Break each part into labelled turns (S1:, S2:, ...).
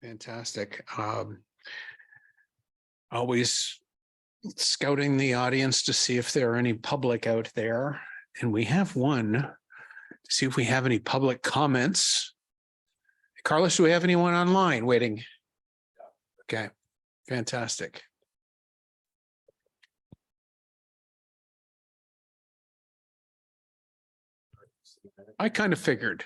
S1: Fantastic. Always scouting the audience to see if there are any public out there. And we have one. See if we have any public comments. Carlos, do we have anyone online waiting? Okay, fantastic. I kind of figured.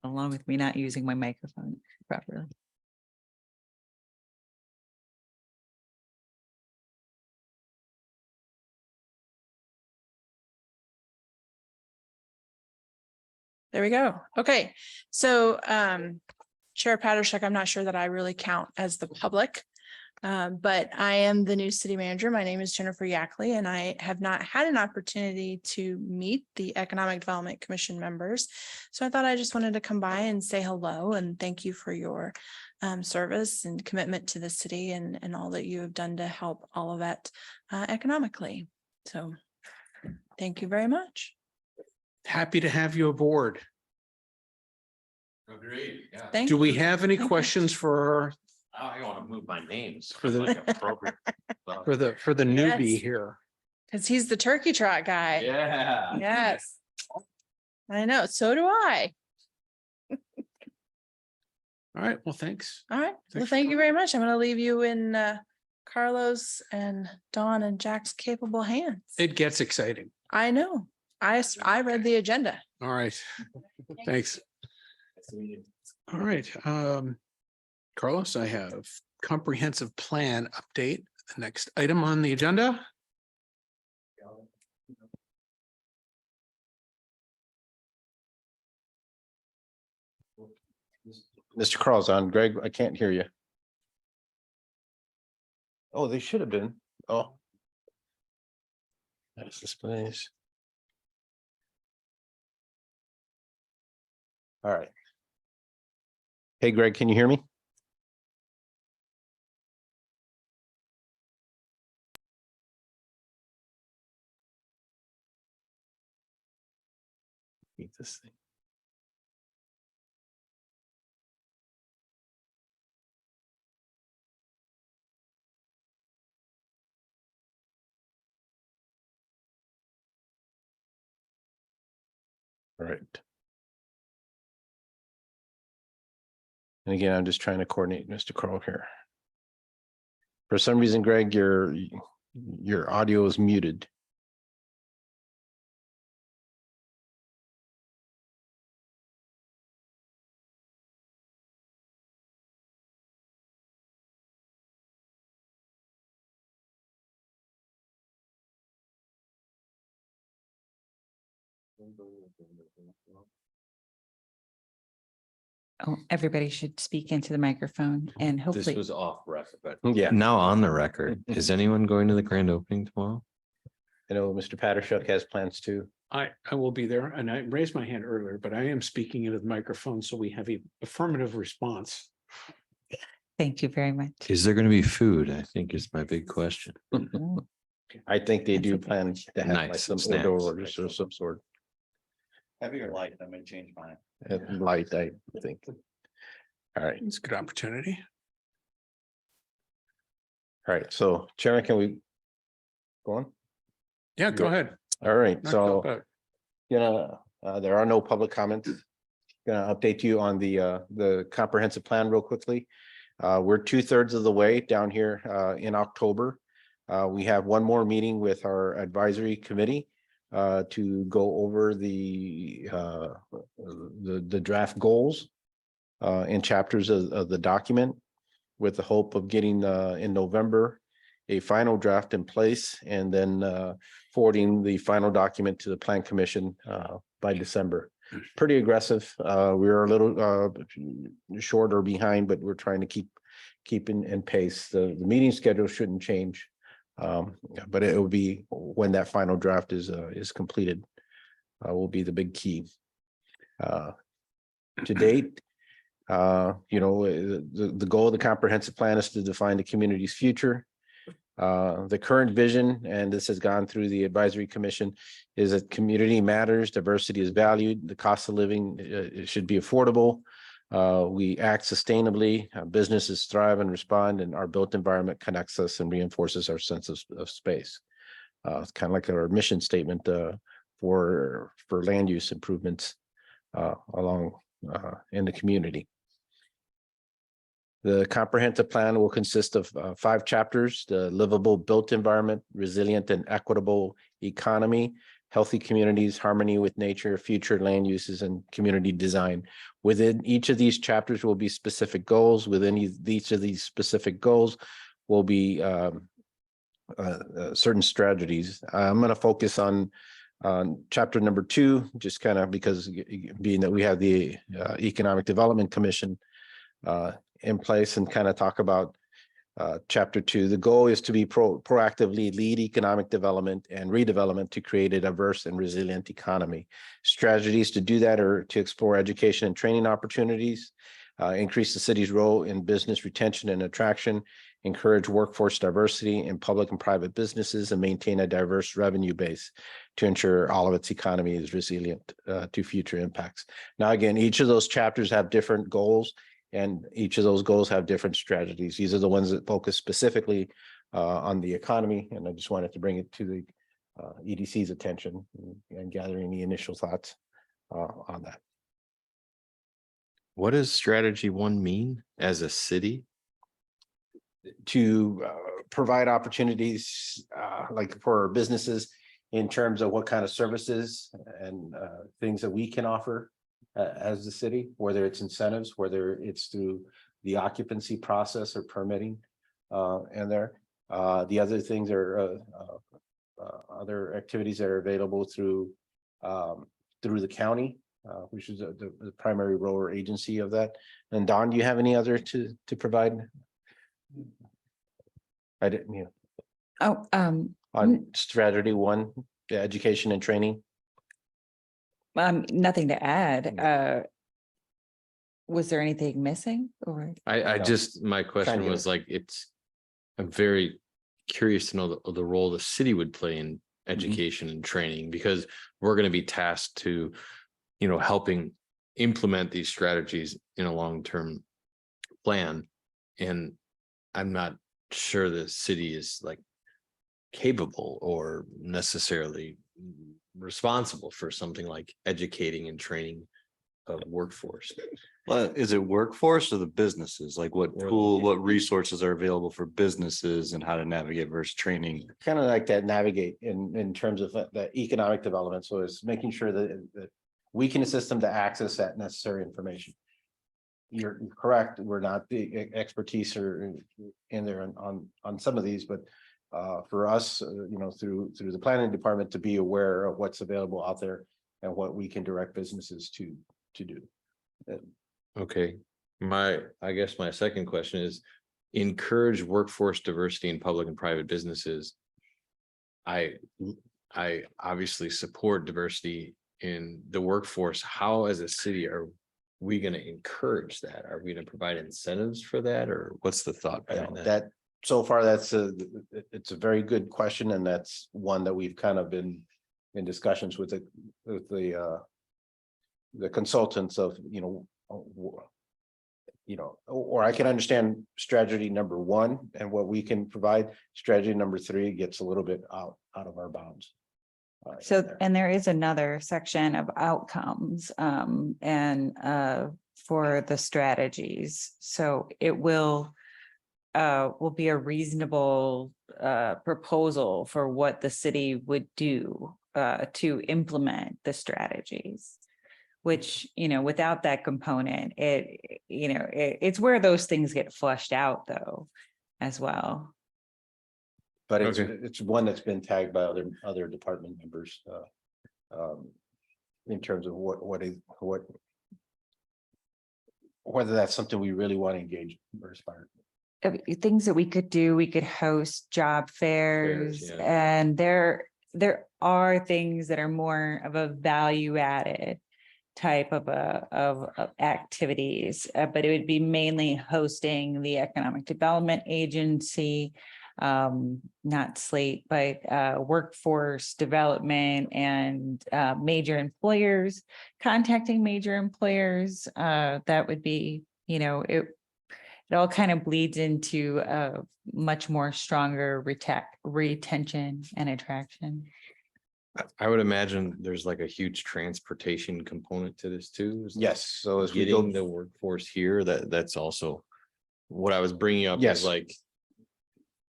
S2: Along with me not using my microphone properly.
S3: There we go. Okay, so Chair Patershek, I'm not sure that I really count as the public, but I am the new city manager. My name is Jennifer Yackley, and I have not had an opportunity to meet the Economic Development Commission members. So I thought I just wanted to come by and say hello and thank you for your service and commitment to the city and all that you have done to help all of that economically. So thank you very much.
S1: Happy to have you aboard.
S4: Agreed, yeah.
S3: Thank
S1: Do
S3: you.
S1: we have any
S3: Thank you.
S1: questions for
S4: I want to move my names.
S1: For the-
S4: like appropriate stuff.
S1: for the newbie
S3: Yes.
S1: here?
S3: Because he's the turkey trot guy.
S4: Yeah.
S3: Yes. I know. So do I.
S1: All right, well, thanks.
S3: All right. Well,
S1: Thanks for
S3: thank you
S1: coming.
S3: very much. I'm going to leave you in Carlos and Dawn and Jack's capable hands.
S1: It gets exciting.
S3: I know. I read the agenda.
S1: All right, thanks. All right, Carlos, I have comprehensive plan update. The next item on the agenda.
S5: Mr. Carl's on. Greg, I can't hear you. Oh, they should have been. Oh. That's displays. All right. Hey, Greg, can you hear me? Beat this thing. All right. And again, I'm just trying to coordinate Mr. Carl here. For some reason, Greg, your audio is muted.
S2: Oh, everybody should speak into the microphone and
S4: This
S2: hopefully.
S4: was off record, but
S5: Yeah,
S6: Now on the record, is anyone going to the grand opening tomorrow?
S5: I know Mr. Patershuk has plans too.
S1: I will be there, and I raised my hand earlier, but I am speaking into the microphone, so we have a affirmative response.
S2: Thank you very much.
S6: Is there going to be food? I think is my big question.
S5: I think they
S2: That's
S5: do
S2: a good
S5: plan to have like
S6: Nice,
S5: some
S6: snacks.
S5: hors d'oeuvres or some sort.
S4: heavy or light, I'm gonna change mine.
S5: Light, I think. All right,
S1: It's a good opportunity.
S5: all right. So Chairman, can we go on?
S1: Yeah, go
S5: Yeah.
S1: ahead.
S5: All right,
S1: Knock
S5: so
S1: it out.
S5: there are no public comments. Gonna update you on the comprehensive plan real quickly. We're 2/3 of the way down here in October. We have one more meeting with our advisory committee to go over the draft goals and chapters of the document with the hope of getting in November a final draft in place and then forwarding the final document to the Plan Commission by December. Pretty aggressive. We're a little short or behind, but we're trying to keep in pace. The meeting schedule shouldn't change. But it will be when that final draft is completed will be the big key. to date. The goal of the comprehensive plan is to define the community's future. The current vision, and this has gone through the advisory commission, is that community matters, diversity is valued, the cost of living it should be affordable. We act sustainably, businesses thrive and respond, and our built environment connects us and reinforces our sense of space. It's kind of like our mission statement for land use improvements along in the community. The comprehensive plan will consist of 5 chapters: the livable built environment, resilient and equitable economy, healthy communities, harmony with nature, future land uses, and community design. Within each of these chapters will be specific goals. Within each of these specific goals will be certain strategies. I'm going to focus on chapter number 2, just kind of because being that we have the Economic Development Commission in place, and kind of talk about chapter 2. The goal is to be proactively lead economic development and redevelopment to create a diverse and resilient economy. Strategies to do that are to explore education and training opportunities, increase the city's role in business retention and attraction, encourage workforce diversity in public and private businesses, and maintain a diverse revenue base to ensure all of its economy is resilient to future impacts. Now, again, each of those chapters have different goals, and each of those goals have different strategies. These are the ones that focus specifically on the economy, and I just wanted to bring it to the EDC's attention and gathering the initial thoughts on that.
S6: What does strategy 1 mean as a city?
S5: To provide opportunities like for businesses in terms of what kind of services and things that we can offer as the city, whether it's incentives, whether it's through the occupancy process or permitting. And there, the other things are other activities that are available through the county, which is the primary role or agency of that. And Don, do you have any other to provide? I didn't, on strategy 1, the education and training.
S2: Nothing to add. Was there anything missing or?
S6: I
S5: No.
S6: just, my question
S5: get
S6: was like, I'm very curious to know the role the city would play in education and training, because we're going to be tasked to, helping implement these strategies in a long-term plan. And I'm not sure the city is like capable or necessarily responsible for something like educating and training of workforce.
S4: Well, is it workforce or the businesses? Like what what resources are available for businesses and how to navigate versus training?
S5: Kind of like that navigate in terms of the economic development. So it's making sure that we can assist them to access that necessary information. You're correct. We're not the expertise or in there on some of these, but for us, through the planning department to be aware of what's available out there and what we can direct businesses to do.
S6: Okay, I guess my second question is encourage workforce diversity in public and private businesses. I obviously support diversity in the workforce. How as a city are we going to encourage that? Are we going to provide incentives for that, or what's the thought behind that?
S5: That so far, it's a very good question, and that's one that we've kind of been in discussions with the consultants of, or I can understand strategy number 1 and what we can provide. Strategy number 3 gets a little bit out of our bounds.
S2: So, and there is another section of outcomes for the strategies. So it will be a reasonable proposal for what the city would do to implement the strategies, which, without that component, it's where those things get flushed out though, as well.
S5: But
S6: Okay.
S5: it's one that's been tagged by other department members in terms of whether that's something we really want to engage or aspire.
S2: Things that we could do, we could host job fairs,
S6: yeah.
S2: and there are things that are more of a value added type of activities, but it would be mainly hosting the Economic Development Agency, not Slate, but workforce development and major employers, contacting major employers. That would be, it all kind of bleeds into a much more stronger retention and attraction.
S6: I would imagine there's like a huge transportation component to this too. is
S5: Yes, so as we go,
S6: Getting the workforce here, that's also what I was bringing up
S5: Yes.
S6: is like.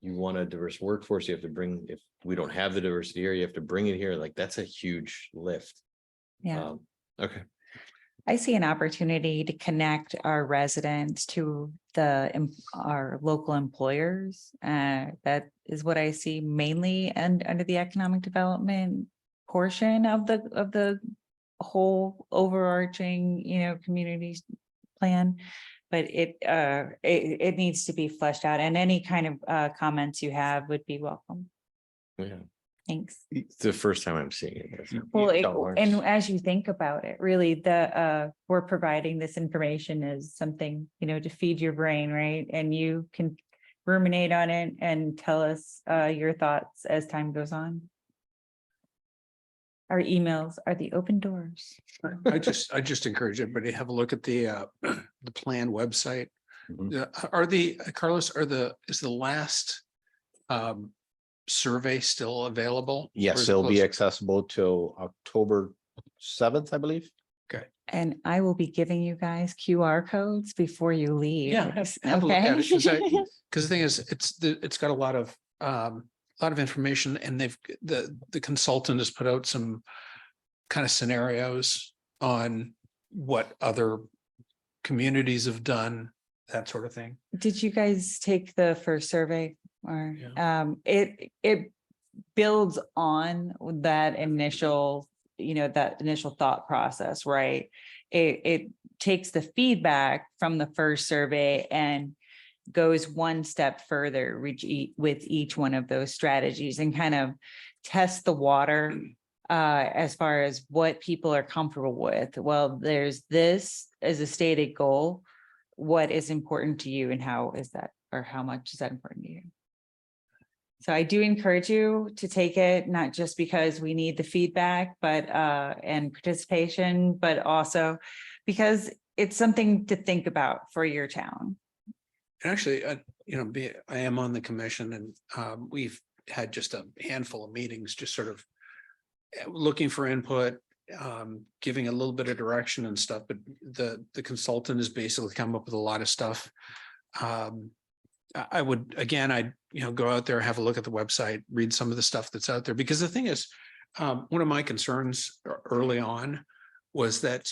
S6: You want a diverse workforce, you have to bring, if we don't have the diversity here, you have to bring it here, like that's a huge lift.
S2: Yeah.
S6: Okay,
S2: I see an opportunity to connect our residents to our local employers. That is what I see mainly and under the economic development portion of the whole overarching, community plan. But it needs to be fleshed out, and any kind of comments you have would be welcome.
S6: yeah,
S2: Thanks.
S6: it's the first time I'm seeing it.
S2: Well,
S5: don't worry.
S2: and as you think about it, really, we're providing this information as something, to feed your brain, right? And you can ruminate on it and tell us your thoughts as time goes on. Our emails are the open doors.
S1: I just encourage everybody to have a look at the plan website.
S5: Mhm.
S1: Carlos, is the last survey still available? Or
S5: Yes,
S1: is it
S5: it'll be
S1: closed?
S5: accessible till October 7th, I believe.
S2: And I will be giving you guys QR codes before you leave.
S1: Yeah, have a look at it,
S2: Okay.
S1: because the thing is, it's got a lot of information, and the consultant has put out some kind of scenarios on what other communities have done, that sort of thing.
S2: Did you guys take the first survey or, it builds on that initial, thought process, right? It takes the feedback from the first survey and goes one step further with each one of those strategies and kind of test the water as far as what people are comfortable with. Well, there's this as a stated goal. What is important to you and how is that, or how much is that important to you? So I do encourage you to take it, not just because we need the feedback, but and participation, but also because it's something to think about for your town.
S1: Actually, I am on the commission, and we've had just a handful of meetings, just sort of looking for input, giving a little bit of direction and stuff, but the consultant has basically come up with a lot of stuff. I would, again, I'd, go out there, have a look at the website, read some of the stuff that's out there, because the thing is, one of my concerns early on was that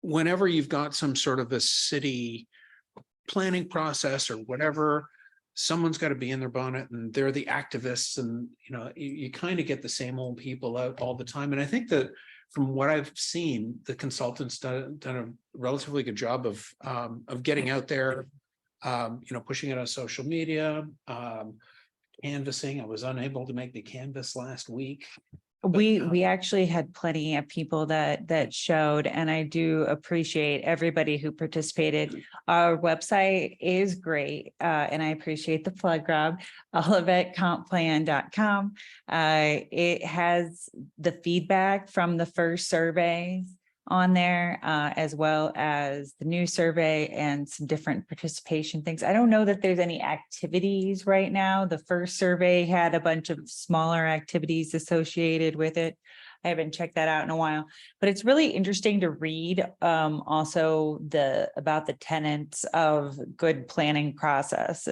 S1: whenever you've got some sort of a city planning process or whatever, someone's got to be in their bonnet, and they're the activists, and you kind of get the same old people out all the time. And I think that from what I've seen, the consultants done a relatively good job of getting out there, pushing it on social media, canvassing. I was unable to make the canvas last week.
S2: We actually had plenty of people that showed, and I do appreciate everybody who participated. Our website is great, and I appreciate the plug, Rob. olivetcomplan.com. It has the feedback from the first surveys on there, as well as the new survey and some different participation things. I don't know that there's any activities right now. The first survey had a bunch of smaller activities associated with it. I haven't checked that out in a while, but it's really interesting to read also about the tenets of good planning process,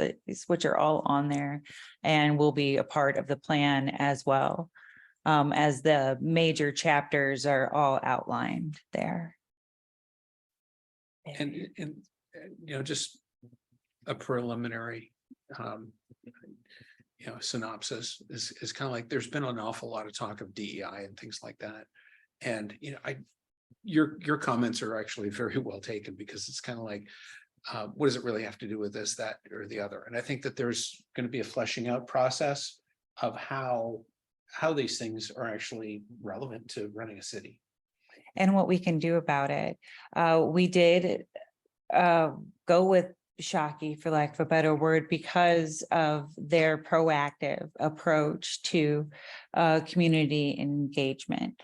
S2: which are all on there and will be a part of the plan as well. As the major chapters are all outlined there.
S1: And just a preliminary synopsis is kind of like, there's been an awful lot of talk of DEI and things like that. And your comments are actually very well taken, because it's kind of like, what does it really have to do with this, that, or the other? And I think that there's going to be a fleshing out process of how these things are actually relevant to running a city.
S2: and what we can do about it. We did go with Shockey, for lack of a better word, because of their proactive approach to community engagement.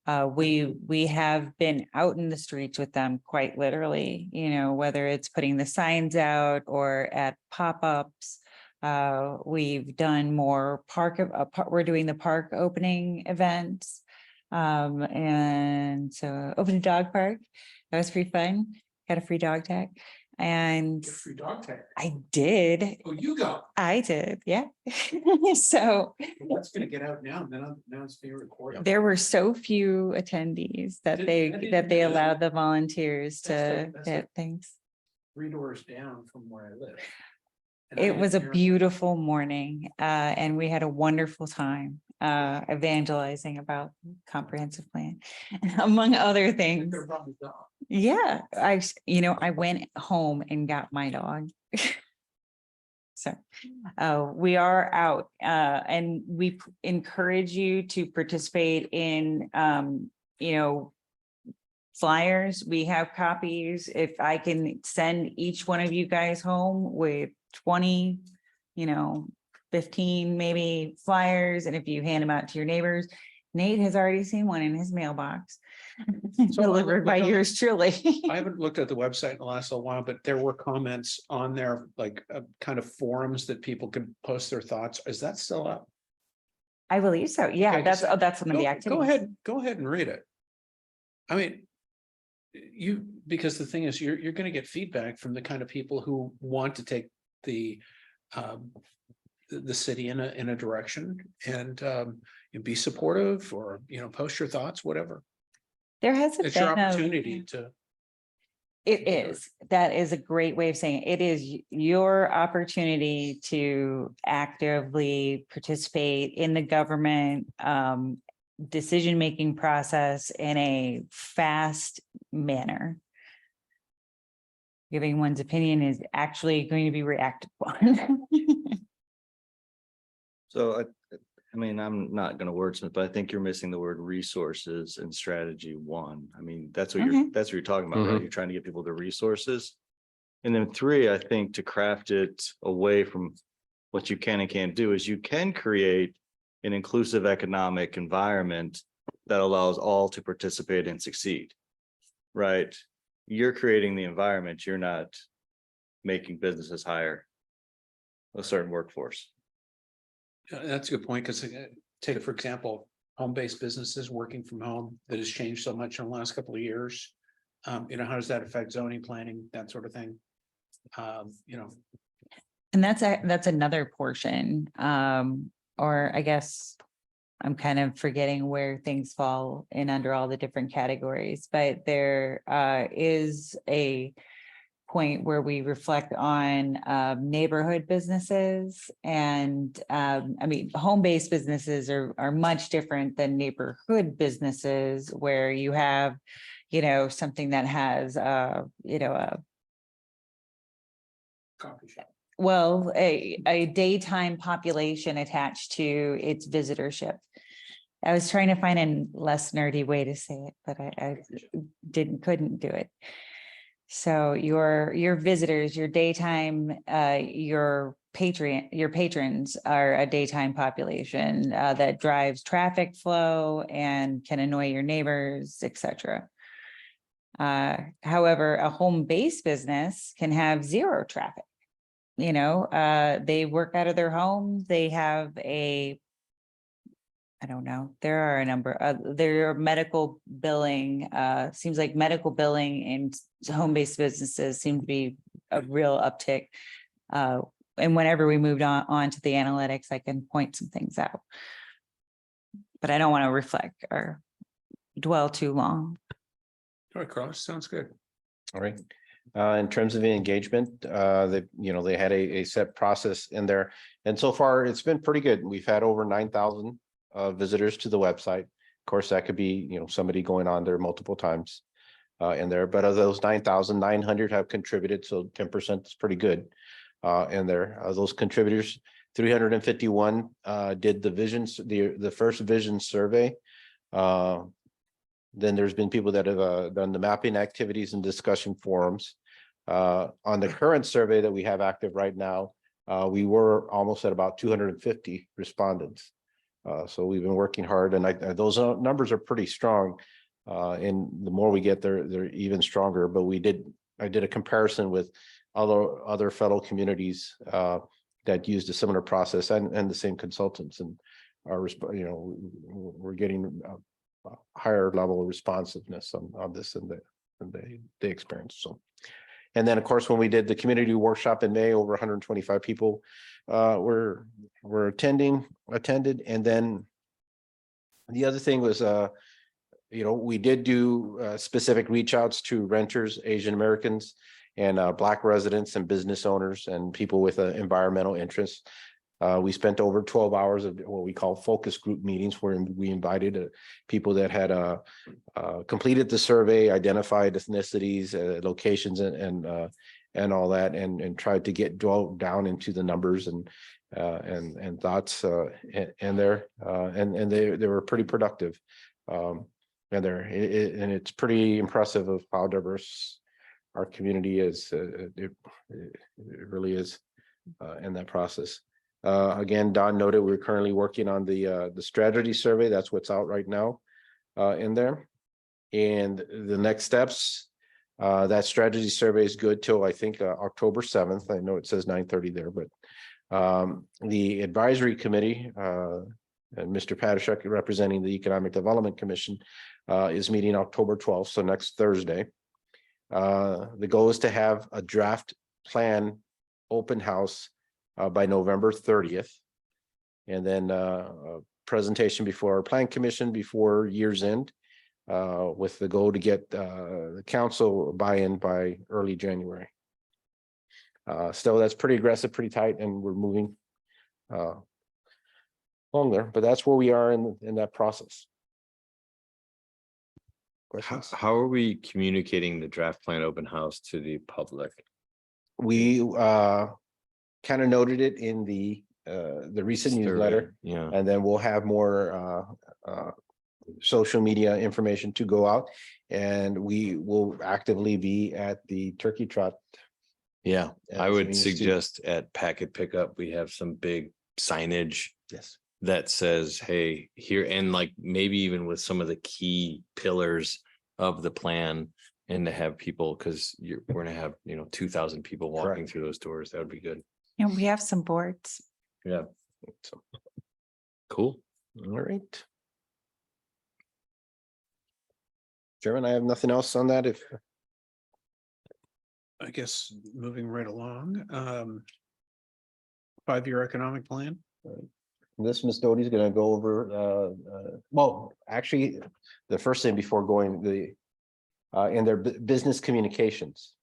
S2: We have been out in the streets with them quite literally, you know, whether it's putting the signs out or at pop-ups. We've done more we're doing the park opening events. And so open a dog park, that was pretty fun, got a free dog tag. And
S1: Free dog tag.
S2: I did,
S1: Oh, you go.
S2: yeah. So
S1: That's gonna get out now. Now it's being recorded.
S2: there were so few attendees that
S1: I
S2: they
S1: didn't know.
S2: allowed the volunteers to
S1: That's
S2: hit things.
S1: 3 doors down from where I live. And I
S2: It
S1: didn't
S2: was a
S1: hear-
S2: beautiful morning, and we had a wonderful time evangelizing about comprehensive plan, among other things.
S1: They're probably dog.
S2: Yeah, I went home and got my dog. So, we are out, and we encourage you to participate in, flyers. We have copies. If I can send each one of you guys home with 20, 15 maybe flyers, and if you hand them out to your neighbors, Nate has already seen one in his mailbox.
S1: So I
S2: Delivered by
S1: looked up-
S2: yours truly.
S1: I haven't looked at the website in the last little while, but there were comments on there, like kind of forums that people could post their thoughts. Is that still up?
S2: I believe so. Yeah,
S1: Okay,
S2: that's
S1: just
S2: some of the activities.
S1: Go ahead and read it. I mean, because the thing is, you're gonna get feedback from the kind of people who want to take the city in a direction and be supportive, or, post your thoughts, whatever.
S2: There hasn't
S1: It's your
S2: been
S1: opportunity to.
S2: It is. That is a great way of saying it. It is your opportunity to actively participate in the government decision-making process in a fast manner. Giving one's opinion is actually going to be reacted upon.
S4: So I mean, I'm not gonna wordsmith, but I think you're missing the word resources in strategy 1. I mean, that's what you're talking about, right?
S6: Mhm.
S4: You're trying to get people the resources. And then 3, I think to craft it away from what you can and can't do is you can create an inclusive economic environment that allows all to participate and succeed. Right? You're creating the environment, you're not making businesses hire a certain workforce.
S1: That's a good point, because take, for example, home-based businesses working from home that has changed so much in the last couple of years. How does that affect zoning, planning, that sort of thing?
S2: And that's another portion, or I guess I'm kind of forgetting where things fall in under all the different categories, but there is a point where we reflect on neighborhood businesses. And I mean, home-based businesses are much different than neighborhood businesses, where you have, something that has, a
S1: Coffee shop.
S2: well, a daytime population attached to its visitorship. I was trying to find a less nerdy way to say it, but I couldn't do it. So your visitors, your daytime, your patrons are a daytime population that drives traffic flow and can annoy your neighbors, etc. However, a home-based business can have zero traffic. They work out of their home. They have I don't know. There are a number. There are medical billing. Seems like medical billing in home-based businesses seem to be a real uptick. And whenever we moved on to the analytics, I can point some things out. But I don't want to reflect or dwell too long.
S1: All right, Carlos, sounds good.
S5: All right. In terms of the engagement, they had a set process in there. And so far, it's been pretty good. We've had over 9,000 visitors to the website. Of course, that could be, somebody going on there multiple times in there. But of those 9,900 have contributed, so 10% is pretty good in there. Those contributors, 351 did the first vision survey. Then there's been people that have done the mapping activities and discussion forums. On the current survey that we have active right now, we were almost at about 250 respondents. So we've been working hard, and those numbers are pretty strong. And the more we get, they're even stronger. But I did a comparison with other fellow communities that used a similar process and the same consultants, and we're getting a higher level of responsiveness on this than they experience. So, and then of course, when we did the community workshop in May, over 125 people were attended. And then the other thing was, we did do specific reach outs to renters, Asian Americans, and Black residents and business owners and people with environmental interests. We spent over 12 hours of what we call focus group meetings, where we invited people that had completed the survey, identified ethnicities, locations, and all that, and tried to dwell down into the numbers and thoughts in there, and they were pretty productive. And it's pretty impressive of how diverse our community is. It really is in that process. Again, Don noted we're currently working on the strategy survey. That's what's out right now in there. And the next steps, that strategy survey is good till I think October 7th. I know it says 9:30 there, but the advisory committee and Mr. Padushek, representing the Economic Development Commission, is meeting October 12th, so next Thursday. The goal is to have a draft plan open house by November 30th, and then a presentation before our plan commission before year's end, with the goal to get the council buy-in by early January. Still, that's pretty aggressive, pretty tight, and we're moving along there, but that's where we are in that process. Questions?
S6: How are we communicating the draft plan open house to the public?
S5: We kind of noted it in the recent newsletter,
S6: Yeah.
S5: and then we'll have more social media information to go out, and we will actively be at the Turkey Trot.
S6: Yeah, I
S5: as
S6: would
S5: means to-
S6: suggest at packet pickup, we have some big signage
S5: Yes.
S6: that says, hey, here, and like maybe even with some of the key pillars of the plan, and to have people, because we're gonna have 2,000 people walking
S5: Correct.
S6: through those doors. That would be good.
S2: And we have some boards.
S6: Yeah,
S5: So,
S6: cool.
S5: all right. Chairman, I have nothing else on that. If
S1: I guess moving right along. 5-year economic plan.
S5: this, Ms. Doty's gonna go over, well, actually, the first thing before going in their business communications.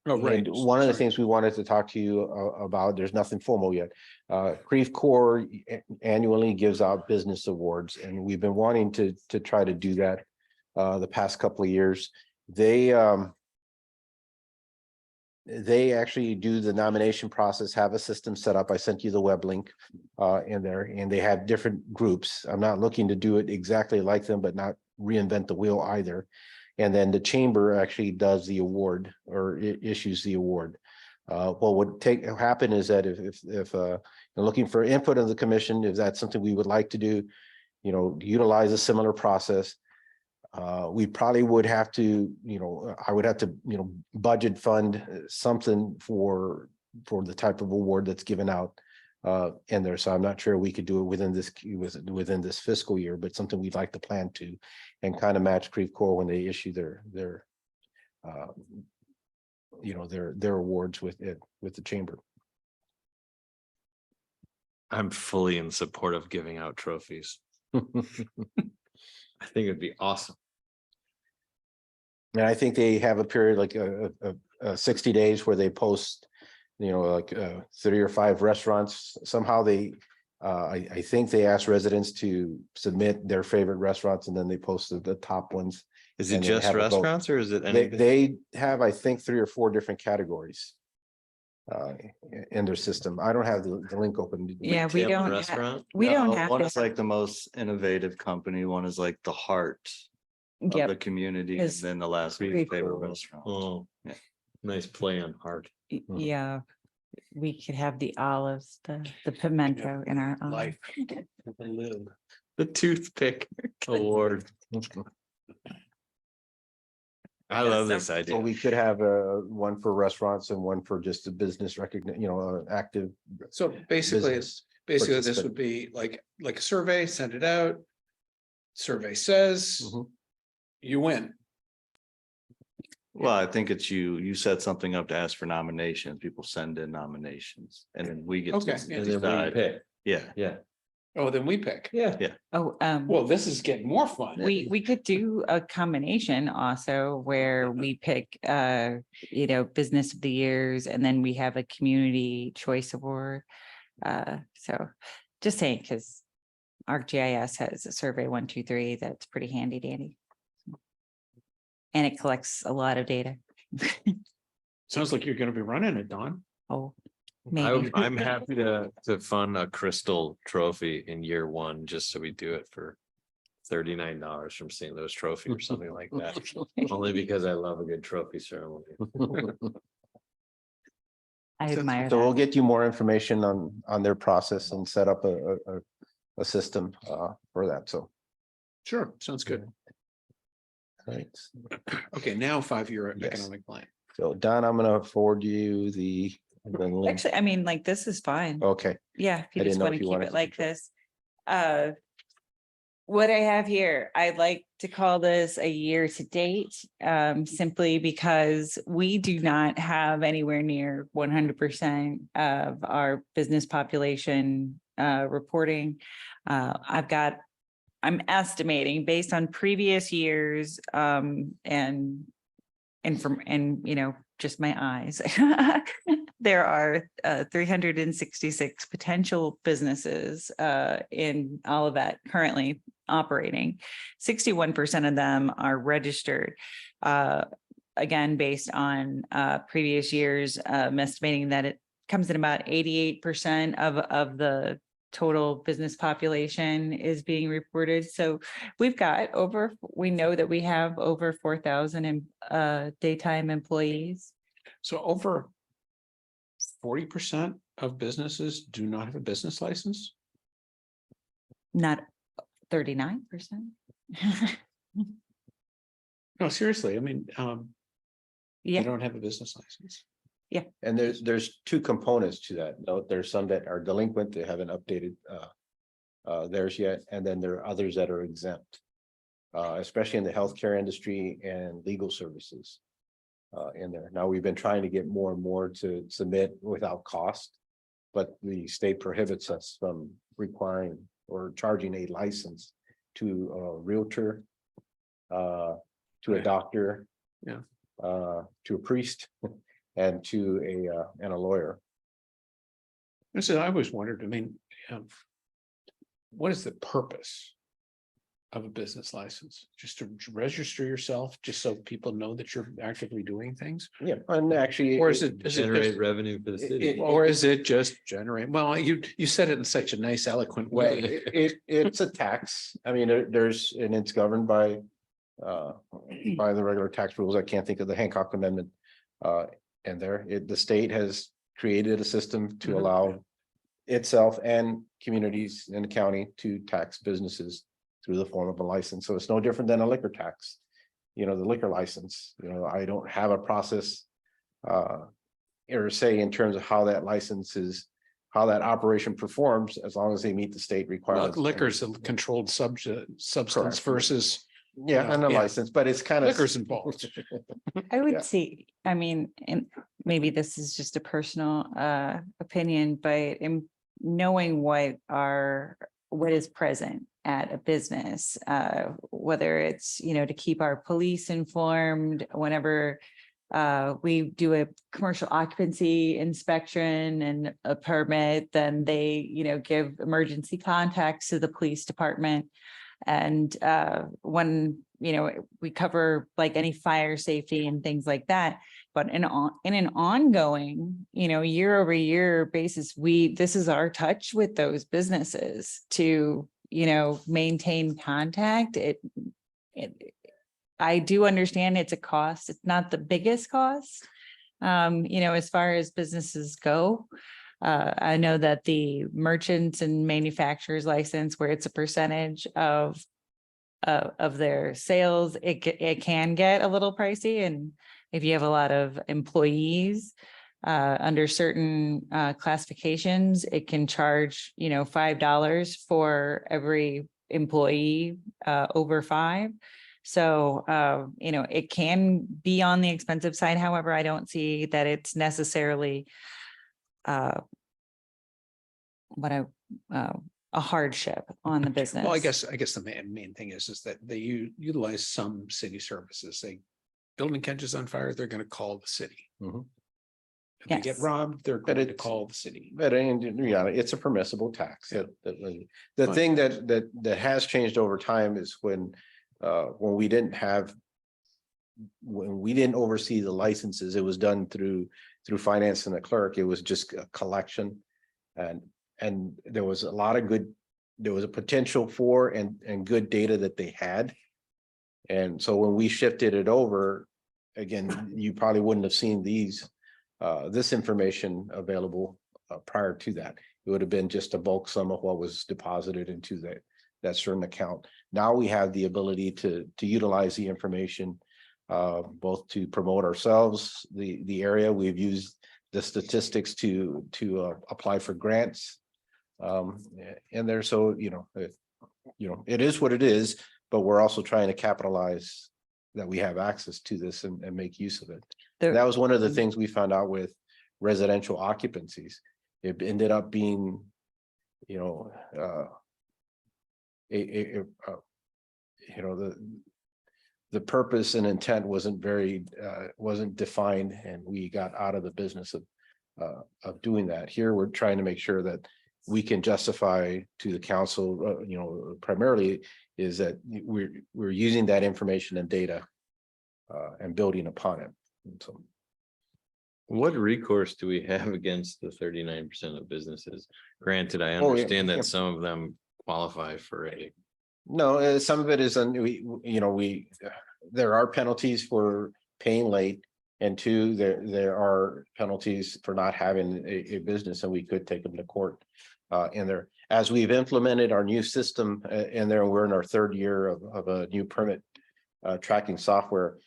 S1: Oh, right.
S5: And one of the
S1: Sorry.
S5: things we wanted to talk to you about, there's nothing formal yet. Creve Corps annually gives out business awards, and we've been wanting to try to do that the past couple of years. They actually do the nomination process, have a system set up. I sent you the web link in there, and they have different groups. I'm not looking to do it exactly like them, but not reinvent the wheel either. And then the chamber actually does the award, or issues the award. What would happen is that if you're looking for input of the commission, if that's something we would like to do, utilize a similar process. We probably would have to, I would have to, budget fund something for the type of award that's given out in there. So I'm not sure we could do it within this fiscal year, but something we'd like to plan to, and kind of match Creve Corps when they issue their awards with the chamber.
S6: I'm fully in support of giving out trophies. I think it'd be awesome.
S5: And I think they have a period like 60 days where they post, 30 or 5 restaurants. Somehow I think they ask residents to submit their favorite restaurants, and then they posted the top ones.
S6: Is it
S5: And then
S6: just
S5: have a vote.
S6: restaurants, or is it anything?
S5: They have, I think, 3 or 4 different categories. in their system. I don't have the link open.
S2: Yeah, we
S6: Camp
S2: don't,
S6: Restaurant?
S2: we
S4: No,
S2: don't have
S4: one is
S2: to,
S4: like the most innovative company, one is like the heart of the
S2: yep,
S4: community, and
S2: Is
S4: then the last
S2: pretty
S4: week's favorite
S5: cool.
S4: restaurant.
S6: Oh,
S4: Yeah.
S6: nice play on heart.
S2: yeah. We could have the olives, the pimento in our.
S1: Life. Live.
S6: The toothpick award. I love this
S5: So
S6: idea.
S5: we could have one for restaurants and one for just a business recognition, active.
S1: So basically,
S5: business
S1: this
S5: participant.
S1: would be like a survey, send it out. Survey says
S5: Mhm.
S1: you win.
S4: Well, I think it's you set something up to ask for nominations, people send in nominations, and then we get. to
S1: Okay, yeah.
S6: And then we
S4: decide.
S6: pick.
S4: Yeah,
S6: Yeah.
S1: Oh, then we pick.
S6: Yeah.
S2: Oh,
S1: Well, this is getting more fun.
S2: we could do a combination also where we pick, business of the years and then we have a community choice award. So just saying, because ArcGIS has a survey 1, 2, 3 that's pretty handy dandy. And it collects a lot of data.
S1: Sounds like you're gonna be running it, Don.
S2: Oh, maybe.
S6: I'm happy to fund a crystal trophy in year 1, just so we do it for $39 from St. Louis Trophy or something like that. Only because I love a good trophy ceremony.
S2: I admire
S5: So we'll
S2: that.
S5: get you more information on their process and set up a system for that. So.
S1: Sure, sounds good.
S5: Right.
S1: Okay, now 5-year
S5: Yes.
S1: economic plan.
S5: So Don, I'm gonna forward you the link.
S2: Actually, I mean, like, this is fine.
S5: Okay,
S2: Yeah, if you
S5: I didn't
S2: just
S5: know
S2: want to
S5: if you
S2: keep
S5: wanted
S2: it
S5: to
S2: like
S5: keep it.
S2: this. What I have here, I'd like to call this a year to date, simply because we do not have anywhere near 100% of our business population reporting. I'm estimating based on previous years and just my eyes. There are 366 potential businesses in Olivet currently operating. 61% of them are registered. Again, based on previous years, estimating that it comes in about 88% of the total business population is being reported. So we know that we have over 4,000 daytime employees.
S1: So over 40% of businesses do not have a business license?
S2: Not 39%.
S1: No, seriously, I mean, they
S2: Yeah,
S1: don't have a business license.
S5: and there's two components to that. No, there's some that are delinquent, they haven't updated theirs yet, and then there are others that are exempt. Especially in the healthcare industry and legal services. In there. Now, we've been trying to get more and more to submit without cost. But the state prohibits us from requiring or charging a license to a realtor. To a
S1: Right.
S5: doctor.
S1: Yeah.
S5: To a priest and to a lawyer.
S1: I always wondered, I mean, what is the purpose of a business license? Just to register yourself, just so people know that you're actively doing things?
S5: Yeah, and actually.
S1: Or is it
S6: Generate
S1: just,
S6: revenue for the city.
S1: or is it just generate? Well, you said it in such a nice, eloquent way.
S5: It's a tax. I mean, and it's governed by the regular tax rules. I can't think of the Hancock Amendment. And the state has created a system to
S1: Mhm.
S5: allow itself and communities in the county to tax businesses through the form of a license. So it's no different than a liquor tax. The liquor license, I don't have a process or say in terms of how that license is, how that operation performs, as long as they meet the state
S1: Well,
S5: requirements.
S1: liquor's a controlled substance
S5: Correct.
S1: versus
S5: Yeah, and a
S1: Yeah.
S5: license, but it's kind of.
S1: liquor's involved.
S2: I
S5: Yeah.
S2: would see, I mean, and maybe this is just a personal opinion, but in knowing what is present at a business, whether it's, to keep our police informed whenever we do a commercial occupancy inspection and a permit, then they, give emergency contacts to the police department. And when, we cover like any fire safety and things like that, But in an ongoing, year over year basis, this is our touch with those businesses to, maintain contact. I do understand it's a cost. It's not the biggest cost. As far as businesses go. I know that the merchants and manufacturers license, where it's a percentage of their sales, it can get a little pricey. And if you have a lot of employees under certain classifications, it can charge, $5 for every employee over 5. So, it can be on the expensive side. However, I don't see that it's necessarily a hardship on the business.
S1: Well, I guess the main thing is that they utilize some city services. Building catches on fire, they're going to call the city.
S5: Mhm.
S1: If they get
S2: Yes.
S1: robbed, they're going to
S5: it's-
S1: call the city.
S5: But in reality, it's a permissible tax.
S1: Yeah.
S5: The
S1: Fine.
S5: thing that has changed over time is when we didn't oversee the licenses, it was done through finance and the clerk. It was just a collection. And there was a potential for and good data that they had. And so when we shifted it over, again, you probably wouldn't have seen this information available prior to that. It would have been just a bulk sum of what was deposited into that certain account. Now we have the ability to utilize the information both to promote ourselves, the area. We've used the statistics to apply for grants. And there, so, it is what it is, but we're also trying to capitalize that we have access to this and make use of it. That was one of the things we found out with residential occupancies. It ended up being, the purpose and intent wasn't defined, and we got out of the business of doing that. Here, we're trying to make sure that we can justify to the council, primarily is that we're using that information and data and building upon it. And so,
S6: What recourse do we have against the 39% of businesses? Granted, I
S5: Oh, yeah,
S6: understand
S5: yeah.
S6: that some of them qualify for a.
S5: no, some of it is, there are penalties for paying late. And 2, there are penalties for not having a business, and we could take them to court in there. As we've implemented our new system in there, we're in our 3rd year of a new permit tracking software.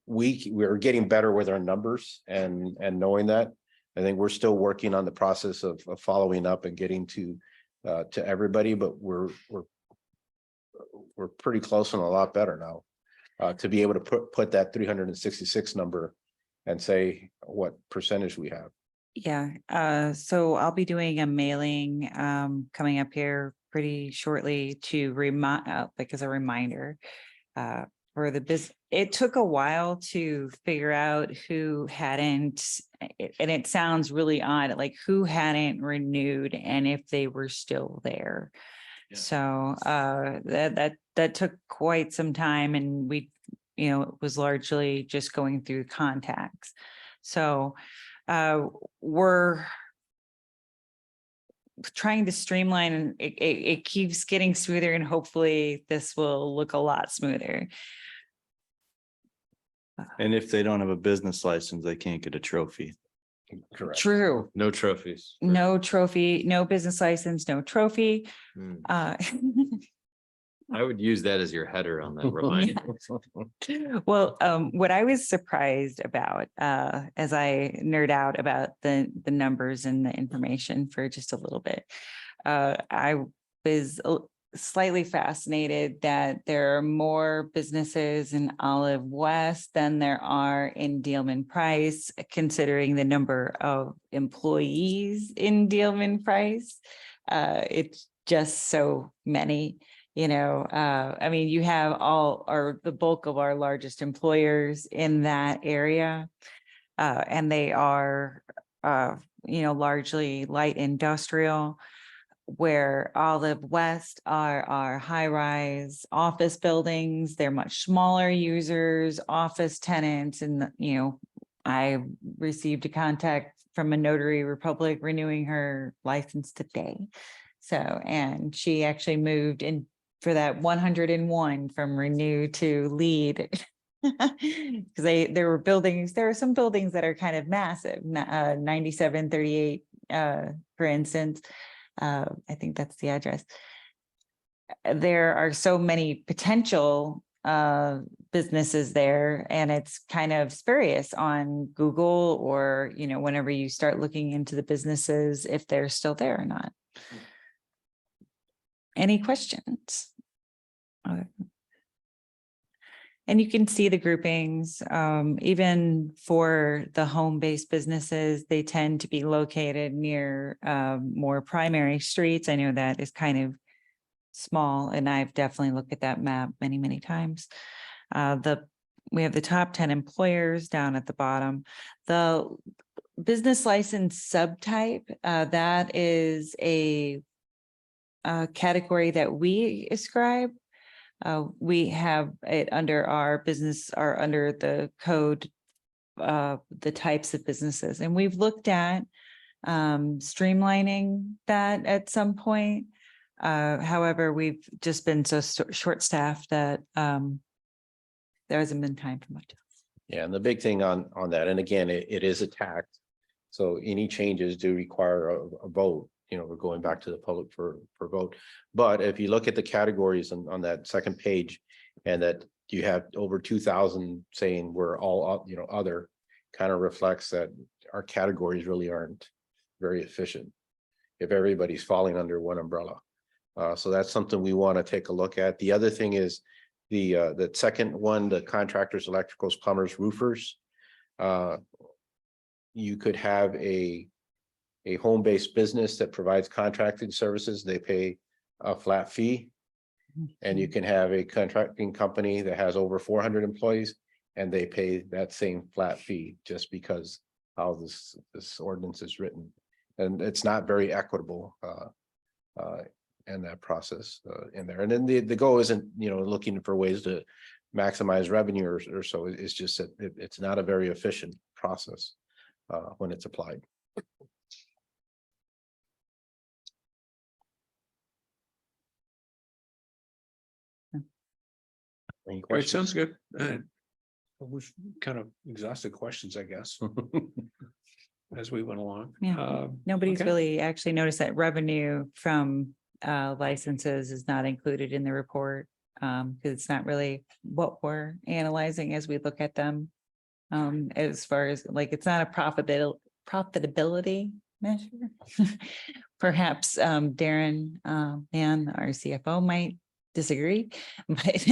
S5: We're getting better with our numbers and knowing that. I think we're still working on the process of following up and getting to everybody, but we're pretty close and a lot better now. To be able to put that 366 number and say what percentage we have.
S2: Yeah, so I'll be doing a mailing coming up here pretty shortly to as a reminder for the business. It took a while to figure out who hadn't, and it sounds really odd, like who hadn't renewed and if they were still there.
S1: Yeah.
S2: So that took quite some time, and we, it was largely just going through contacts. So we're trying to streamline, and it keeps getting smoother, and hopefully this will look a lot smoother.
S4: And if they don't have a business license, they can't get a trophy.
S5: Correct.
S2: True.
S6: No trophies.
S2: No trophy, no business license, no trophy.
S6: Hmm.
S2: Uh,
S6: I would use that as your header on that reminder.
S2: Well, what I was surprised about, as I nerd out about the numbers and the information for just a little bit, I was slightly fascinated that there are more businesses in Olive West than there are in Dealman Price, considering the number of employees in Dealman Price. It's just so many. I mean, you have the bulk of our largest employers in that area. And they are, largely light industrial, where Olive West are our high-rise office buildings. They're much smaller users, office tenants, and, I received a contact from a Notary Republic renewing her license today. So, and she actually moved in for that 101 from renew to lead. Because there were buildings, there are some buildings that are kind of massive, 9738, for instance. I think that's the address. There are so many potential businesses there, and it's kind of spurious on Google or, you know, whenever you start looking into the businesses, if they're still there or not. Any questions? And you can see the groupings, even for the home-based businesses, they tend to be located near more primary streets. I know that is kind of small, and I've definitely looked at that map many, many times. We have the top 10 employers down at the bottom. The business license subtype, that is a category that we ascribe. We have it under our business or under the code, the types of businesses. And we've looked at streamlining that at some point. However, we've just been so short-staffed that there hasn't been time for much.
S5: Yeah, and the big thing on that, and again, it is a tax. So any changes do require a vote. You know, we're going back to the public for vote. But if you look at the categories on that second page, and that you have over 2,000 saying we're all, you know, other, kind of reflects that our categories really aren't very efficient if everybody's falling under one umbrella. So that's something we want to take a look at. The other thing is the second one, the contractors, electricals, plumbers, roofers. You could have a home-based business that provides contracting services. They pay a flat fee. And you can have a contracting company that has over 400 employees and they pay that same flat fee just because how this ordinance is written. And it's not very equitable in that process in there. And then the goal isn't, you know, looking for ways to maximize revenue or so. It's just that it's not a very efficient process when it's applied. Any
S1: Great,
S5: questions?
S1: sounds good. We've kind of exhausted questions, I guess, as we went along.
S2: Yeah. Nobody's
S1: okay.
S2: really actually noticed that revenue from licenses is not included in the report. Because it's not really what we're analyzing as we look at them. As far as like, it's not a profitability measure. Perhaps Darren Mann, our CFO, might disagree, but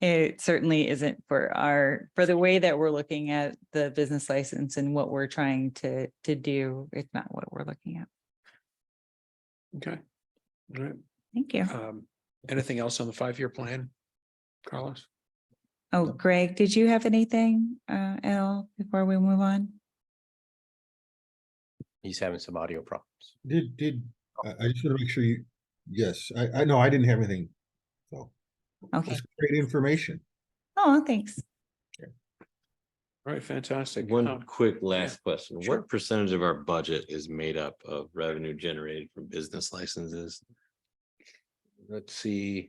S2: it certainly isn't for the way that we're looking at the business license and what we're trying to do. It's not what we're looking at.
S1: Okay. All right.
S2: Thank you.
S1: Anything else on the 5-year plan, Carlos?
S2: Oh, Greg, did you have anything at all before we move on?
S5: He's having some audio problems.
S7: I just want to make sure yes, I know I didn't have anything. So
S2: Okay.
S7: that's great information.
S2: Oh, thanks.
S1: All right, fantastic.
S6: One quick last question.
S1: sure.
S6: What percentage of our budget is made up of revenue generated from business licenses?
S5: Let's see.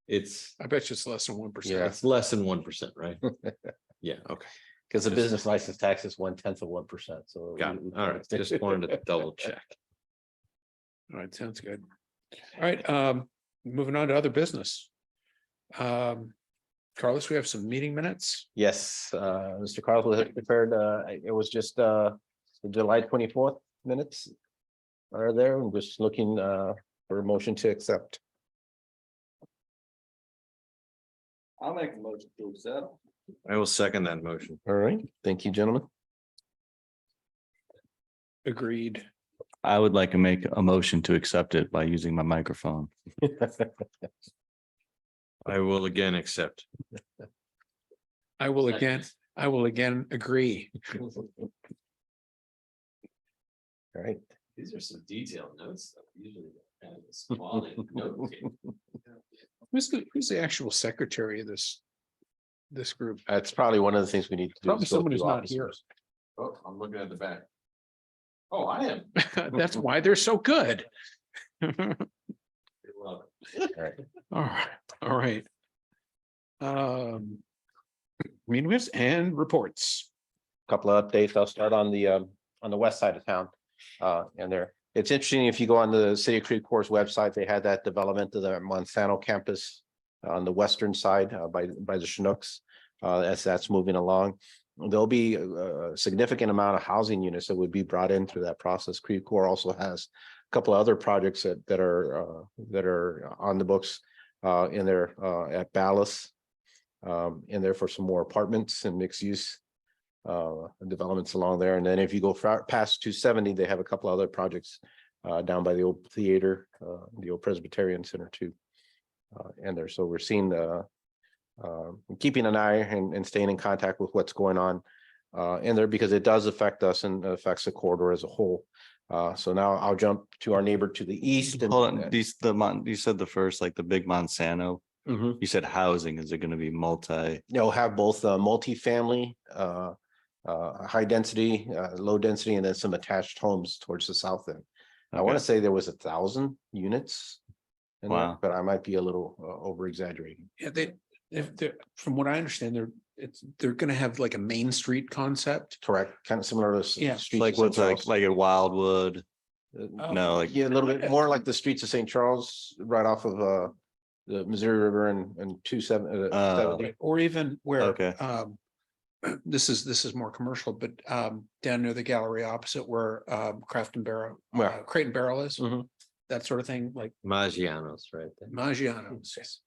S6: It's,
S1: I bet you it's less than 1%.
S5: Yeah.
S6: it's less than 1%, right? Yeah, okay.
S5: Because the business license tax is 1/10%. So
S6: Got it. All right. Just wanted to double check.
S1: All right, sounds good. All right, moving on to other business. Carlos, we have some meeting minutes.
S5: Yes, Mr. Carlos has prepared, it was just the July 24th minutes are there. I'm just looking for a motion to accept.
S4: I'll make a motion to accept.
S6: I will second that motion.
S5: All right, thank you, gentlemen.
S1: Agreed.
S4: I would like to make a motion to accept it by using my microphone.
S6: I will again accept.
S1: I will again agree.
S5: All right,
S6: These are some detailed notes. Usually kind of this quality note.
S1: Who's the actual secretary of this this group.
S5: That's probably one of the things we need to do.
S1: Probably
S5: is go
S1: someone who's
S5: through
S1: not here.
S5: officers.
S6: Oh, I'm looking at the back. Oh, I am.
S1: That's why they're so good.
S6: Love
S5: All right.
S1: All right. Meetings and reports.
S5: Couple of updates. I'll start on the west side of town. And there, it's interesting, if you go on the City of Creve Core's website, they had that development of the Monsanto campus on the western side by the Chinooks. As that's moving along, there'll be a significant amount of housing units that would be brought in through that process. Creve Core also has a couple of other projects that are on the books in there at Ballas. In there for some more apartments and mixed use developments along there. And then if you go past 270, they have a couple other projects down by the old theater, the old Presbyterian Center too. And there, so we're seeing keeping an eye and staying in contact with what's going on in there, because it does affect us and affects the corridor as a whole. So now I'll jump to our neighbor to the east.
S4: Hold on, you said the first, like the big Monsanto,
S5: Mhm.
S4: you said housing, is it gonna be multi?
S5: You'll have both multifamily, high density, low density, and then some attached homes towards the south end. I want to
S4: Okay.
S5: say there was 1,000 units. in there,
S4: Wow.
S5: But I might be a little over exaggerating.
S1: Yeah, from what I understand, they're gonna have like a Main Street concept.
S5: Correct, kind of similar to.
S1: Yeah.
S5: Streets
S4: Like
S5: of St.
S4: what's like
S5: Charles.
S4: at Wildwood?
S1: Oh,
S4: No, like,
S5: Yeah, a little bit more like the streets of St. Charles, right off of the Missouri River and 270.
S1: Or even where,
S4: Okay.
S1: this is more commercial, but down near the gallery opposite where Craft and Barrel,
S5: Where?
S1: Crate and Barrel is,
S5: Mhm.
S1: that sort of thing, like
S6: Maggiano's right there.
S1: Maggiano's.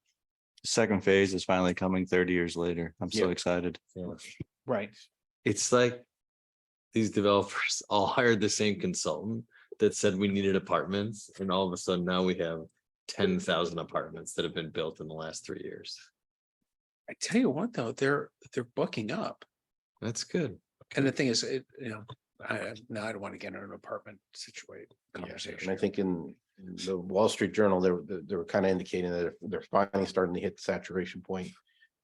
S4: second phase is finally coming 30 years later. I'm so
S5: Yeah.
S4: excited.
S1: Right.
S6: It's like these developers all hired the same consultant that said we needed apartments, and all of a sudden now we have 10,000 apartments that have been built in the last 3 years.
S1: I tell you what, though, they're booking up.
S6: That's good.
S1: And the thing is, I don't want to get into an apartment
S5: And I
S1: conversation.
S5: think in the Wall Street Journal, they were kind of indicating that they're finally starting to hit the saturation point.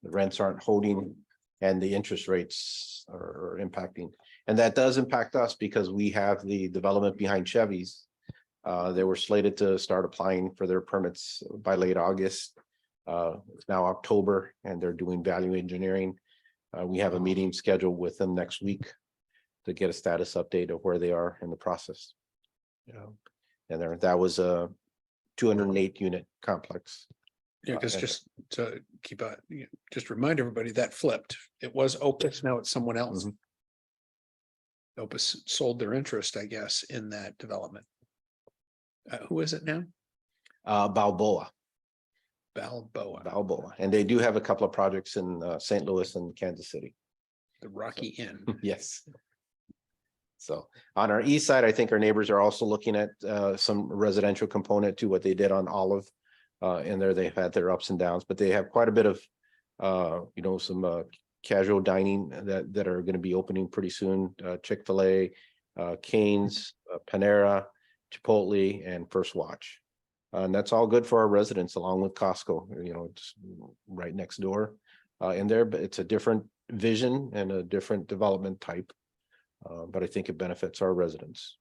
S5: The rents aren't holding and the interest rates are impacting. And that does impact us because we have the development behind Chevy's. They were slated to start applying for their permits by late August. It's now October and they're doing value engineering. We have a meeting scheduled with them next week to get a status update of where they are in the process. And that was a 208 unit complex.
S1: Yeah, because
S5: Okay.
S1: just to keep just remind everybody that flipped. It was Opus, now it's someone else.
S5: Mhm.
S1: Opus sold their interest, I guess, in that development. Who is it now?
S5: Balboa,
S1: Balboa,
S5: and they do have a couple of projects in St. Louis and Kansas City.
S1: the Rocky Inn.
S5: Yes. So on our east side, I think our neighbors are also looking at some residential component to what they did on Olive. In there, they've had their ups and downs, but they have quite a bit of some casual dining that are going to be opening pretty soon. Chick-fil-A, Cane's, Panera, Chipotle, and First Watch. And that's all good for our residents along with Costco, it's right next door in there, but it's a different vision and a different development type. But I think it benefits our residents.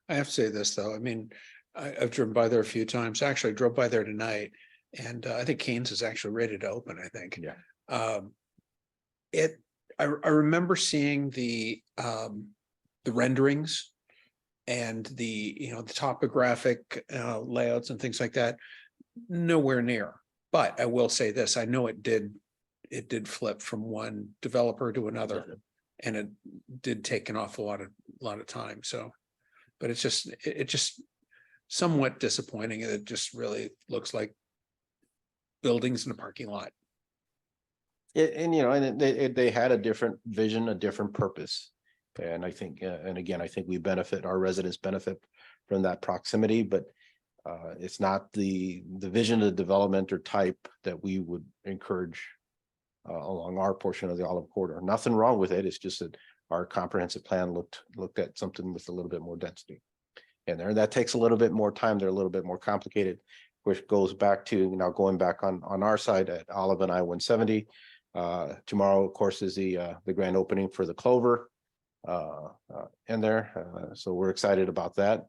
S1: I have to say this, though. I mean, I've driven by there a few times. Actually, I drove by there tonight. And I think Cane's is actually ready to open, I think.
S5: Yeah.
S1: I remember seeing the renderings and the topographic layouts and things like that. Nowhere near. But I will say this, I know it did flip from one developer to another. And it did take an awful lot of time. So, but it's just somewhat disappointing. It just really looks like buildings in a parking lot.
S5: They had a different vision, a different purpose. And I think, and again, I think our residents benefit from that proximity, but it's not the vision of the development or type that we would encourage along our portion of the Olive Corridor. Nothing wrong with it. It's just that our comprehensive plan looked at something with a little bit more density. And that takes a little bit more time. They're a little bit more complicated, which goes back to going back on our side at Olive and I-170. Tomorrow, of course, is the grand opening for the Clover in there. So we're excited about that.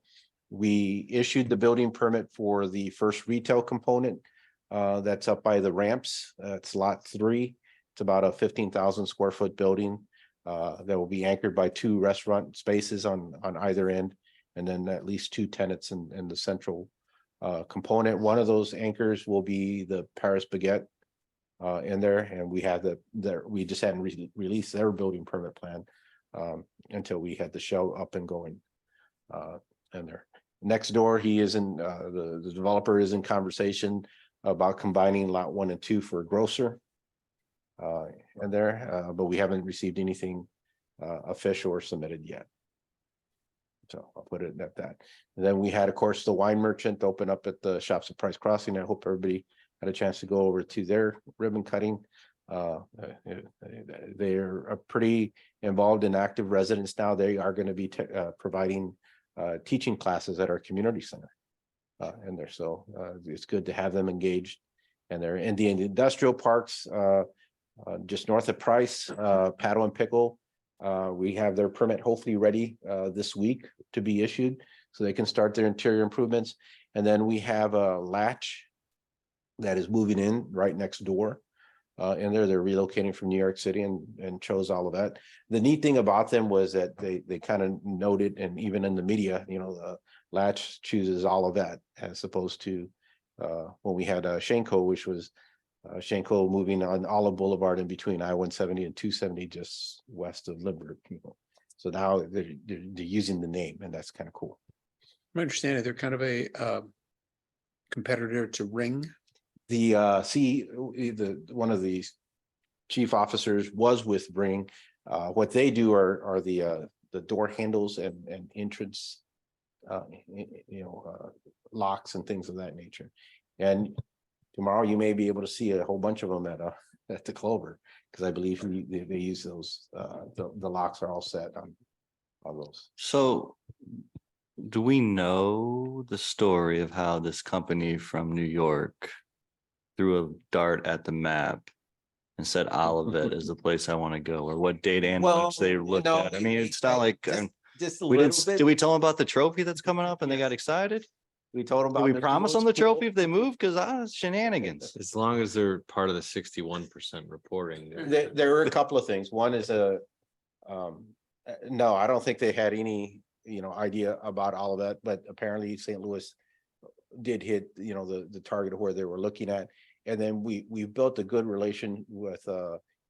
S5: We issued the building permit for the first retail component that's up by the ramps. It's lot 3. It's about a 15,000 square foot building that will be anchored by 2 restaurant spaces on either end, and then at least 2 tenants in the central component. One of those anchors will be the Paris Baguette in there, and we have we just hadn't released their building permit plan until we had the shell up and going in there. Next door, he is in the developer is in conversation about combining lot 1 and 2 for a grocer in there, but we haven't received anything official or submitted yet. So I'll put it at that. And then we had, of course, the wine merchant open up at the Shops at Price Crossing. I hope everybody had a chance to go over to their ribbon cutting. They're pretty involved and active residents now. They are going to be providing teaching classes at our community center in there. So it's good to have them engaged. And they're in the industrial parks just north of Price, Paddle and Pickle. We have their permit hopefully ready this week to be issued so they can start their interior improvements. And then we have a Latch that is moving in right next door. And they're relocating from New York City and chose all of that. The neat thing about them was that they kind of noted, and even in the media, Latch chooses all of that as opposed to when we had Shanko, which was Shanko moving on Olive Boulevard in between I-170 and 270, just west of Lindbergh. So now they're using the name, and that's kind of cool.
S1: My understanding, they're kind of a competitor to Ring.
S5: The one of the chief officers was with Ring. What they do are the door handles and entrance, locks and things of that nature. And tomorrow you may be able to see a whole bunch of them at the Clover, because I believe they use those. The locks are all set on those.
S4: So do we know the story of how this company from New York threw a dart at the map and said Olivet is the place I want to go, or what data analytics they looked at? I mean, it's not like
S5: just a
S4: we
S5: little
S4: didn't.
S5: bit.
S4: Did we tell them about the trophy that's coming up and they got excited?
S5: We told them
S4: Did
S5: about.
S4: we
S5: the
S4: promise them
S5: Rose
S4: the trophy
S5: Bowl.
S4: if they move? Because shenanigans.
S6: As long as they're part of the 61% reporting.
S5: There were a couple of things. One is no, I don't think they had any, idea about all of that, but apparently St. Louis did hit, the target of where they were looking at. And then we built a good relation with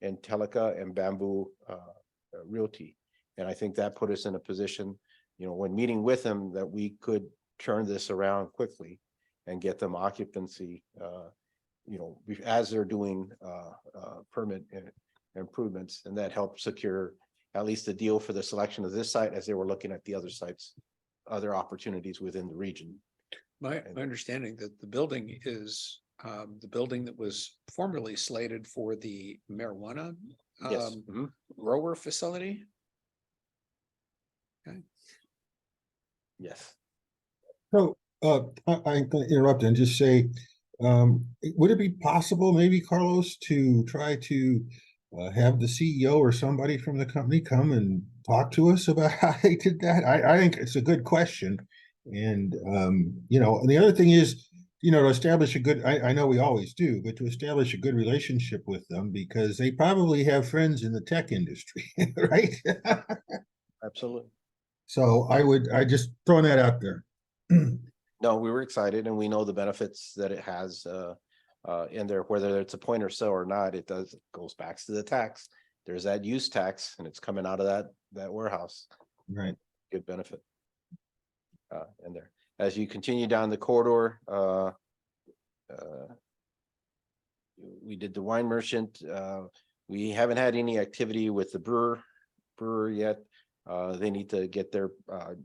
S5: Intelica and Bamboo Realty. And I think that put us in a position, when meeting with them, that we could turn this around quickly and get them occupancy, as they're doing permit improvements, and that helped secure at least the deal for the selection of this site as they were looking at the other sites, other opportunities within the region.
S1: My understanding that the building is the building that was formerly slated for the marijuana
S5: Yes.
S1: grower facility.
S5: Yes.
S7: So, I'm gonna interrupt and just say, would it be possible, maybe Carlos, to try to have the CEO or somebody from the company come and talk to us about how they did that? I think it's a good question. And, and the other thing is, to establish a good, I know we always do, but to establish a good relationship with them, because they probably have friends in the tech industry, right?
S5: Absolutely.
S7: So I just throwing that out there.
S5: No, we were excited, and we know the benefits that it has in there, whether it's a point or so or not. It goes back to the tax. There's that use tax, and it's coming out of that warehouse.
S7: Right.
S5: Good benefit in there. As you continue down the corridor, we did the wine merchant. We haven't had any activity with the brewer yet. They need to get their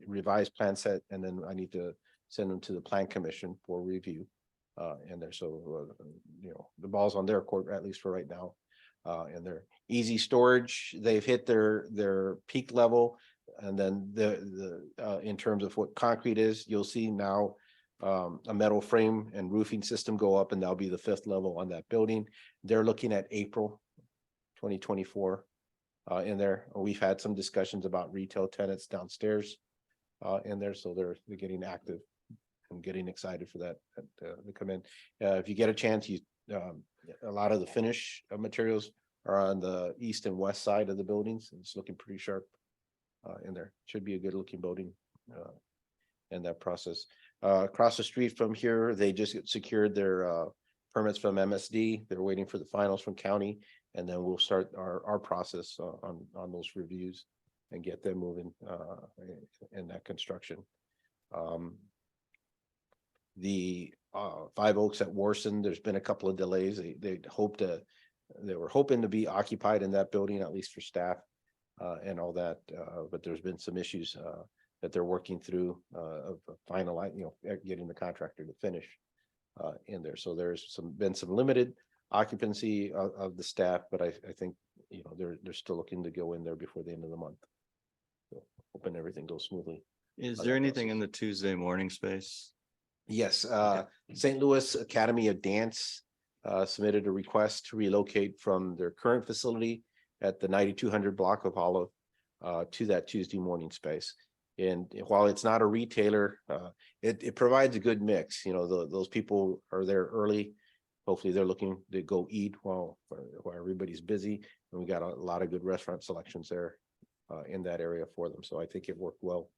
S5: revised plan set, and then I need to send them to the plan commission for review. And there, so the ball's on their court, at least for right now. And their easy storage, they've hit their peak level, and then the in terms of what concrete is, you'll see now a metal frame and roofing system go up, and that'll be the 5th level on that building. They're looking at April 2024 in there. We've had some discussions about retail tenants downstairs in there, so they're getting active. I'm getting excited for that to come in. If you get a chance, a lot of the finish materials are on the east and west side of the buildings. It's looking pretty sharp in there. Should be a good looking building in that process. Across the street from here, they just secured their permits from MSD. They're waiting for the finals from county, and then we'll start our process on those reviews and get them moving in that construction. The Five Oaks at Warson, there's been a couple of delays. They were hoping to be occupied in that building, at least for staff and all that. But there's been some issues that they're working through of finalizing, getting the contractor to finish in there. So there's been some limited occupancy of the staff, but I think, they're still looking to go in there before the end of the month. So hoping everything goes smoothly.
S4: Is
S5: By
S4: there
S5: that
S4: anything in
S5: process.
S4: the Tuesday morning space?
S5: Yes, St. Louis Academy of Dance submitted a request to relocate from their current facility at the 9200 block of Olive to that Tuesday morning space. And while it's not a retailer, it provides a good mix. Those people are there early. Hopefully they're looking to go eat while everybody's busy. And we got a lot of good restaurant selections there in that area for them. So I think it worked well.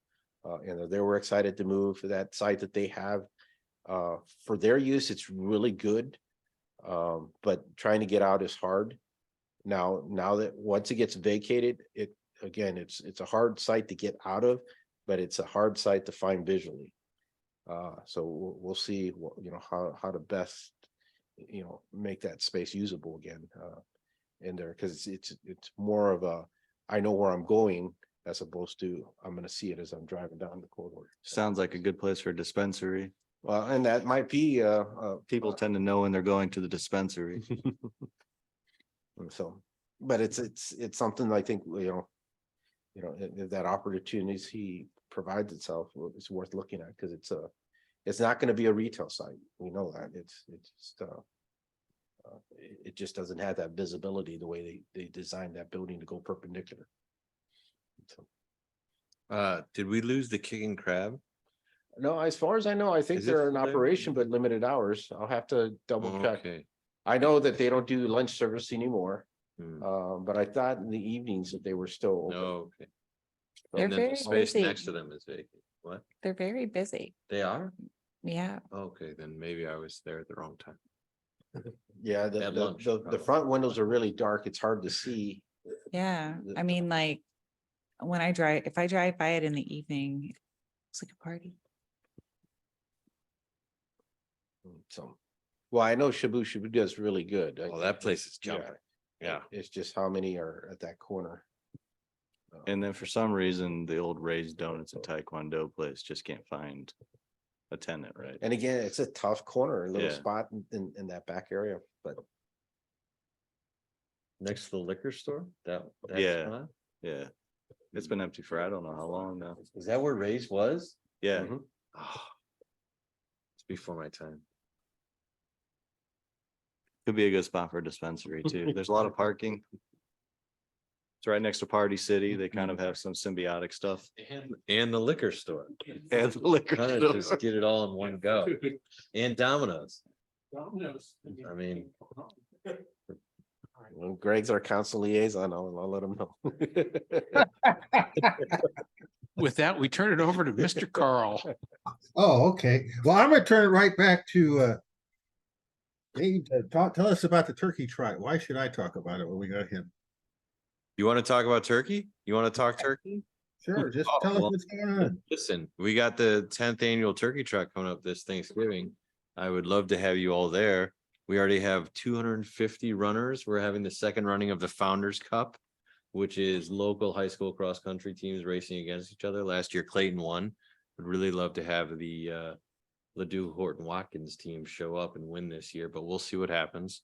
S5: And they were excited to move to that site that they have. For their use, it's really good. But trying to get out is hard. Now that once it gets vacated, it's a hard site to get out of, but it's a hard site to find visually. So we'll see how to best make that space usable again in there, because it's more of a I know where I'm going as opposed to I'm going to see it as I'm driving down the corridor.
S4: Sounds like a good place for a dispensary.
S5: Well, and that might be
S4: People tend to know when they're going to the dispensary.
S5: so, but it's something I think if that opportunity provides itself, it's worth looking at, because it's not going to be a retail site. We know that it just doesn't have that visibility the way they designed that building to go perpendicular. So,
S6: Did we lose the kicking crab?
S5: no, as far as I know, I think
S6: Is it
S5: they're in
S6: still there?
S5: operation, but limited hours. I'll have to double check.
S6: Okay.
S5: I know that they don't do lunch service anymore,
S6: Hmm.
S5: but I thought in the evenings that they were still open.
S6: No, okay.
S2: They're
S6: And then the
S2: very
S6: space
S2: busy.
S6: next to them is vacant. What?
S2: They're very busy.
S6: They are?
S2: Yeah.
S6: Okay, then maybe I was there at the wrong time.
S5: Yeah,
S6: At lunch,
S5: the
S6: probably.
S5: front windows are really dark. It's hard to see.
S2: Yeah.
S5: The-
S2: I mean, like if I drive by it in the evening, it's like a party.
S5: So, well, I know Shabu does really good.
S6: Oh, that place is
S5: Yeah.
S6: jumping. Yeah.
S5: It's just how many are at that corner.
S4: And then for some reason, the old Ray's Donuts and Taekwondo place just can't find a tenant, right?
S5: And again, it's a tough corner, a little
S4: Yeah.
S5: spot in that back area, but
S6: Next to the liquor store? That's
S4: Yeah.
S6: fine?
S4: Yeah. It's been empty for I don't know how long now.
S6: Is that where Ray's was?
S4: Yeah.
S5: Mhm.
S6: Oh, it's before my time.
S4: Could be a good spot for a dispensary too. There's a lot of parking. It's right next to Party City. They kind of have some symbiotic stuff.
S6: And the liquor store.
S4: And the liquor
S6: Kind of
S4: store.
S6: just get it all in one go. And Domino's. I mean,
S5: when Greg's our council liaison, I'll let him know.
S1: With that, we turn it over to Mr. Carl.
S7: Oh, okay. Well, I'm gonna turn it right back to Dave, tell us about the turkey trot. Why should I talk about it when we got him?
S6: you want to talk about turkey? You want to talk turkey?
S7: Sure, just
S6: Oh,
S7: tell us
S6: well-
S7: what's going on.
S6: Listen, we got the 10th annual turkey trot coming up this Thanksgiving. I would love to have you all there. We already have 250 runners. We're having the second running of the Founders Cup, which is local high school cross-country teams racing against each other. Last year Clayton won. Would really love to have the Ladue Horton Watkins team show up and win this year, but we'll see what happens.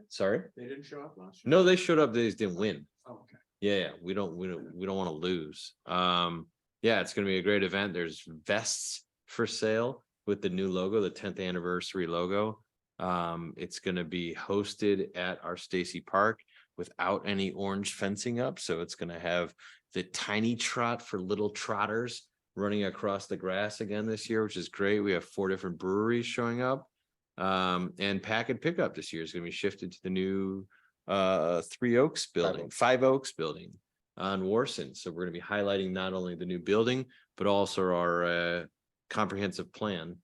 S6: Sorry?
S1: They didn't show up last year?
S6: No, they showed up, they just didn't win.
S1: Oh, okay.
S6: Yeah, we don't want to lose. Yeah, it's gonna be a great event. There's vests for sale with the new logo, the 10th anniversary logo. It's gonna be hosted at our Stacy Park without any orange fencing up. So it's gonna have the tiny trot for little trotters running across the grass again this year, which is great. We have 4 different breweries showing up. And pack and pickup this year is gonna be shifted to the new 5 Oaks building on Warson. So we're gonna be highlighting not only the new building, but also our comprehensive plan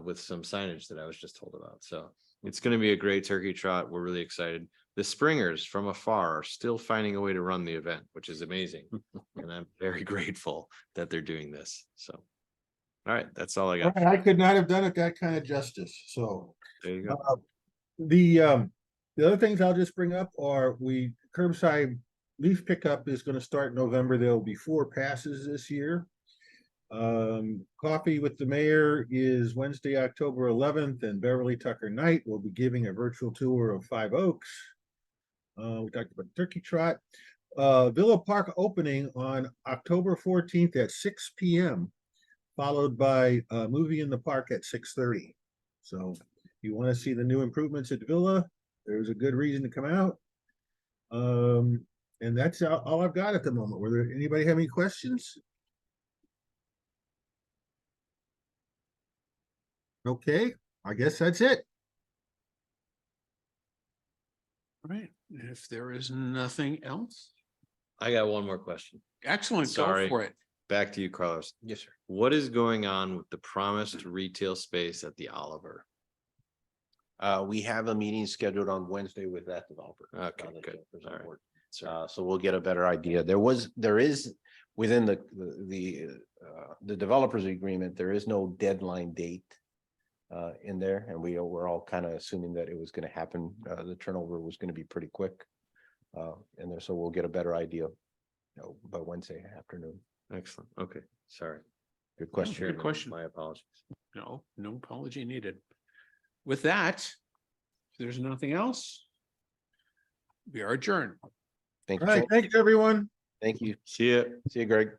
S6: with some signage that I was just told about. So it's gonna be a great turkey trot. We're really excited. The Springers from afar are still finding a way to run the event, which is amazing. And I'm very grateful that they're doing this. So, all right, that's all I got.
S7: I could not have done it that kind of justice, so.
S6: There you go.
S7: The other things I'll just bring up are curbside leaf pickup is gonna start in November. There'll be 4 passes this year. Coffee with the mayor is Wednesday, October 11th, and Beverly Tucker Knight will be giving a virtual tour of 5 Oaks. We talked about Turkey Trot. Villa Park opening on October 14th at 6 p.m., followed by a movie in the park at 6:30. So if you want to see the new improvements at Villa, there's a good reason to come out. And that's all I've got at the moment. Anybody have any questions? Okay, I guess that's it.
S1: All right, if there is nothing else,
S6: I got one more question.
S1: excellent, go
S6: Sorry.
S1: for it.
S6: Back to you, Carlos.
S5: Yes, sir.
S6: What is going on with the promised retail space at the Oliver?
S5: We have a meeting scheduled on Wednesday with that developer.
S6: Okay,
S5: the
S6: good.
S5: developers
S6: All
S5: on
S6: right.
S5: board.
S6: Sorry.
S5: So we'll get a better idea. There is within the developers agreement, there is no deadline date in there, and we're all kind of assuming that it was going to happen. The turnover was going to be pretty quick. So we'll get a better idea, by Wednesday afternoon.
S6: Excellent. Okay, sorry.
S5: Good question.
S1: Good question.
S6: My apologies.
S1: No apology needed. With that, if there's nothing else, we are adjourned.
S5: Thank
S7: All
S5: you.
S7: right,
S5: Shane.
S7: thanks, everyone.
S5: Thank you.
S6: See ya.
S5: See you, Greg.